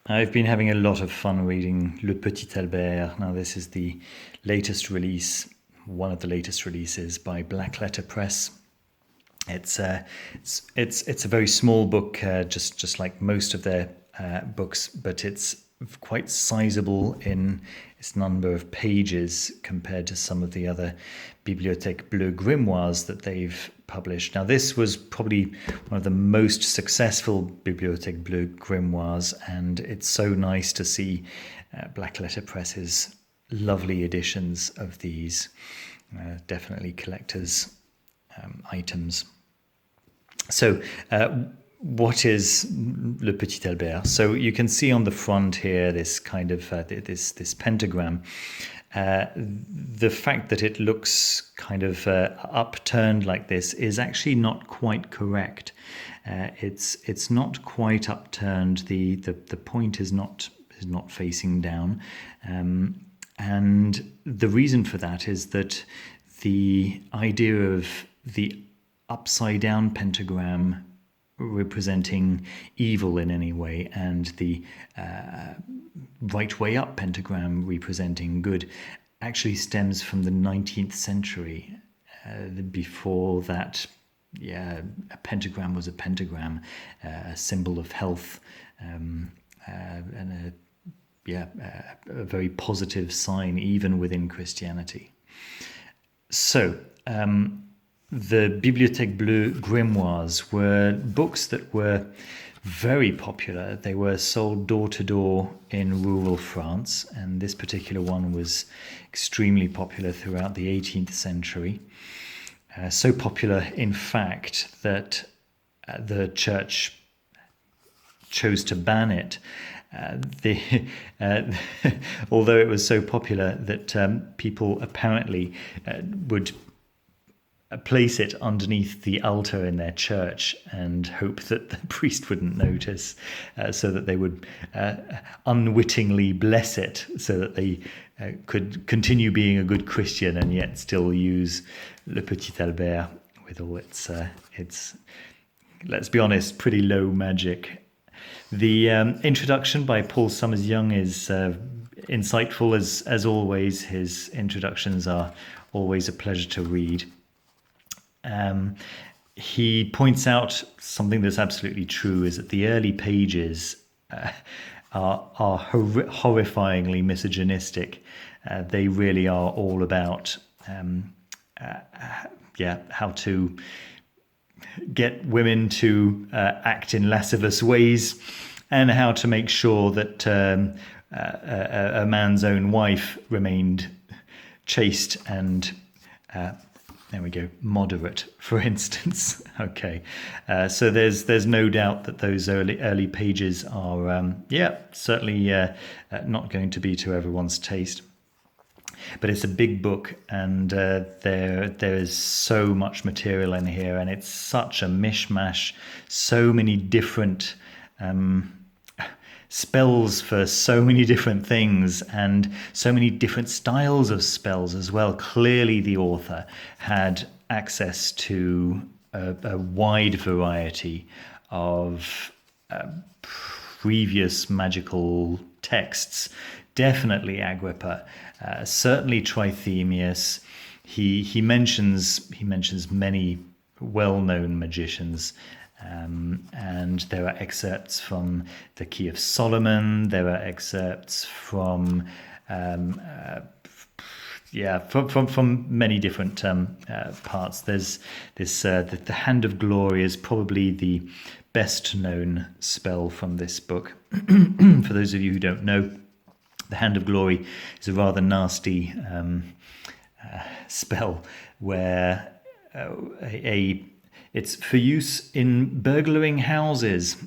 I've been having a lot of fun reading Le Petit Albert. Now, this is the latest release, one of the latest releases by Black Letter Press. It's a very small book, just like most of their books, but it's quite sizable in its number of pages compared to some of the other Bibliothèque Bleue Grimoires that they've published. Now, this was probably one of the most successful Bibliothèque Bleue Grimoires, and it's so nice to see Black Letter Press's lovely editions of these. Definitely collectors' items. So, what is Le Petit Albert? So you can see on the front here this kind of this pentagram. The fact that it looks kind of upturned like this is actually not quite correct. It's not quite upturned. The point is not facing down, and the reason for that is that the idea of the upside down pentagram representing evil in any way, and the right way up pentagram representing good, actually stems from the 19th century. Before that, a pentagram was a pentagram, a symbol of health, and a very positive sign even within Christianity. So, the Bibliothèque Bleue Grimoires were books that were very popular. They were sold door to door in rural France, and this particular one was extremely popular throughout the 18th century. So popular, in fact, that the church chose to ban it. Although it was so popular that people apparently would place it underneath the altar in their church and hope that the priest wouldn't notice, so that they would unwittingly bless it, so that they could continue being a good Christian and yet still use Le Petit Albert with all its, let's be honest, pretty low magic. The introduction by Paul Summers Young is insightful as always. His introductions are always a pleasure to read. He points out something that's absolutely true, is that the early pages are horrifyingly misogynistic. They really are all about how to get women to act in lascivious ways, and how to make sure that a man's own wife remained chaste and there we go, moderate, for instance. Okay, so there's no doubt that those early pages are certainly not going to be to everyone's taste. But it's a big book, and there is so much material in here, and it's such a mishmash, so many different spells for so many different things, and so many different styles of spells as well. Clearly the author had access to a wide variety of previous magical texts. Definitely Agrippa, certainly Trithemius. He mentions many well-known magicians. And there are excerpts from the Key of Solomon. There are excerpts from many different parts. There's this the Hand of Glory is probably the best known spell from this book. For those of you who don't know, the Hand of Glory is a rather nasty spell where it's for use in burglaring houses.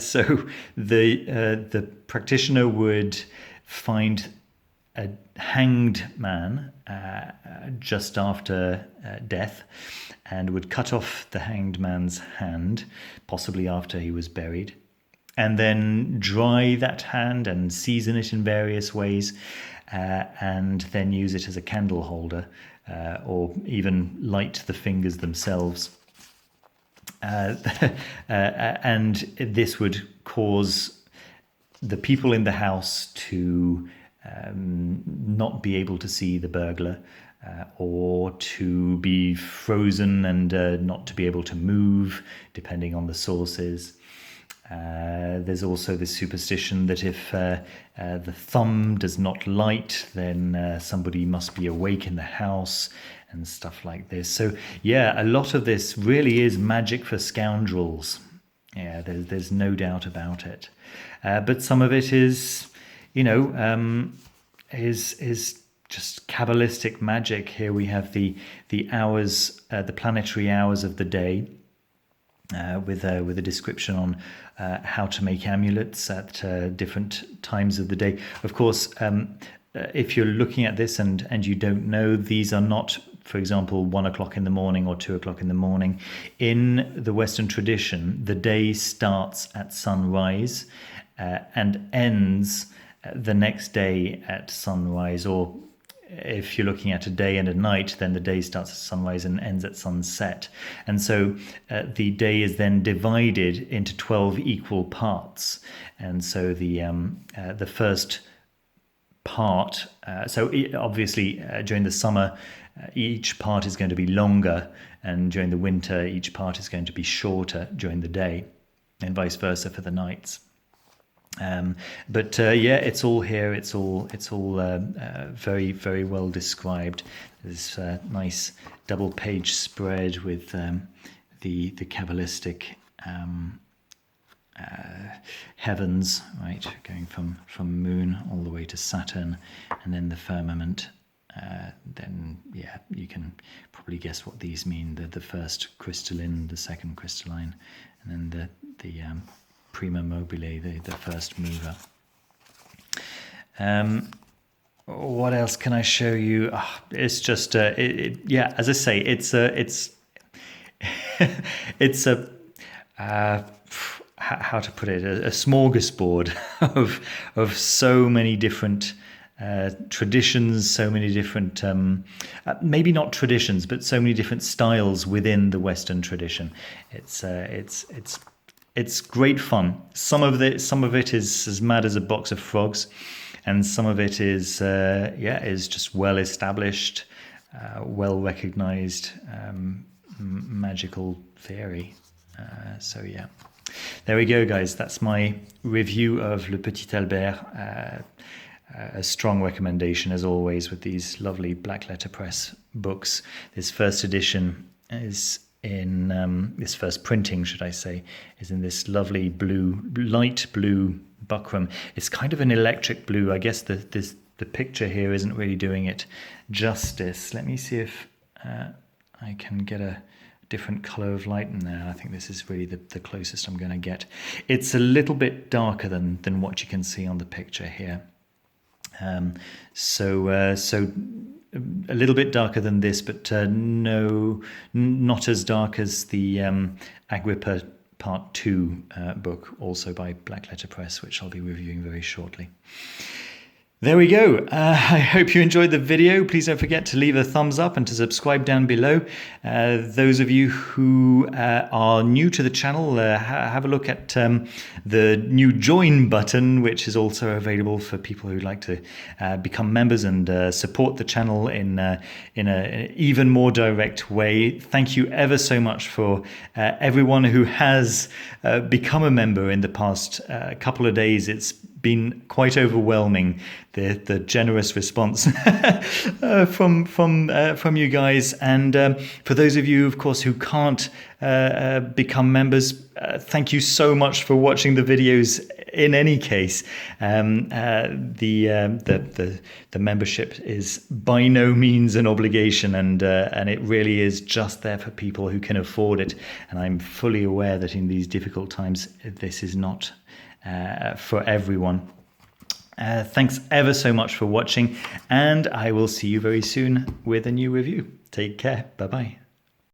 So the practitioner would find a hanged man just after death, and would cut off the hanged man's hand, possibly after he was buried, and then dry that hand and season it in various ways, and then use it as a candle holder, or even light the fingers themselves. And this would cause the people in the house to not be able to see the burglar, or to be frozen and not to be able to move, depending on the sources. There's also this superstition that if the thumb does not light, then somebody must be awake in the house and stuff like this. So yeah, a lot of this really is magic for scoundrels. Yeah, there's no doubt about it. But some of it is, is just Kabbalistic magic. Here we have the hours, the planetary hours of the day, with a description on how to make amulets at different times of the day. Of course, if you're looking at this and you don't know, these are not, for example, 1 o'clock in the morning or 2 o'clock in the morning. In the Western tradition, the day starts at sunrise and ends the next day at sunrise, or if you're looking at a day and a night, then the day starts at sunrise and ends at sunset. And so the day is then divided into 12 equal parts. And so the first part, obviously during the summer, each part is going to be longer, and during the winter, each part is going to be shorter during the day, and vice versa for the nights. But it's all here. It's all very, very well described. There's a nice double page spread with the Kabbalistic heavens, right, going from moon all the way to Saturn, and then the firmament. Then you can probably guess what these mean. The first crystalline, the second crystalline, and then the prima mobile, the first mover. What else can I show you? It's just as I say, it's it's a how to put it, a smorgasbord of so many different traditions, so many different maybe not traditions, but so many different styles within the Western tradition. It's great fun. Some of it is as mad as a box of frogs, and some of it is just well established, well recognized magical theory. There we go, guys. That's my review of Le Petit Albert. A strong recommendation, as always, with these lovely Black Letter Press books. This first edition is in this first printing, should I say, is in this lovely light blue buckram. It's kind of an electric blue. I guess the picture here isn't really doing it justice. Let me see if I can get a different color of light in there. I think this is really the closest I'm going to get. It's a little bit darker than what you can see on the picture here. So a little bit darker than this, but not as dark as the Agrippa Part 2 book, also by Black Letter Press, which I'll be reviewing very shortly. There we go. I hope you enjoyed the video. Please don't forget to leave a thumbs up and to subscribe down below. Those of you who are new to the channel, have a look at the new join button, which is also available for people who'd like to become members and support the channel in an even more direct way. Thank you ever so much for everyone who has become a member in the past couple of days. It's been quite overwhelming, the generous response from you guys. And for those of you, of course, who can't become members, thank you so much for watching the videos. In any case, the membership is by no means an obligation, and it really is just there for people who can afford it. And I'm fully aware that in these difficult times, this is not for everyone. Thanks ever so much for watching, and I will see you very soon with a new review. Take care. Bye-bye.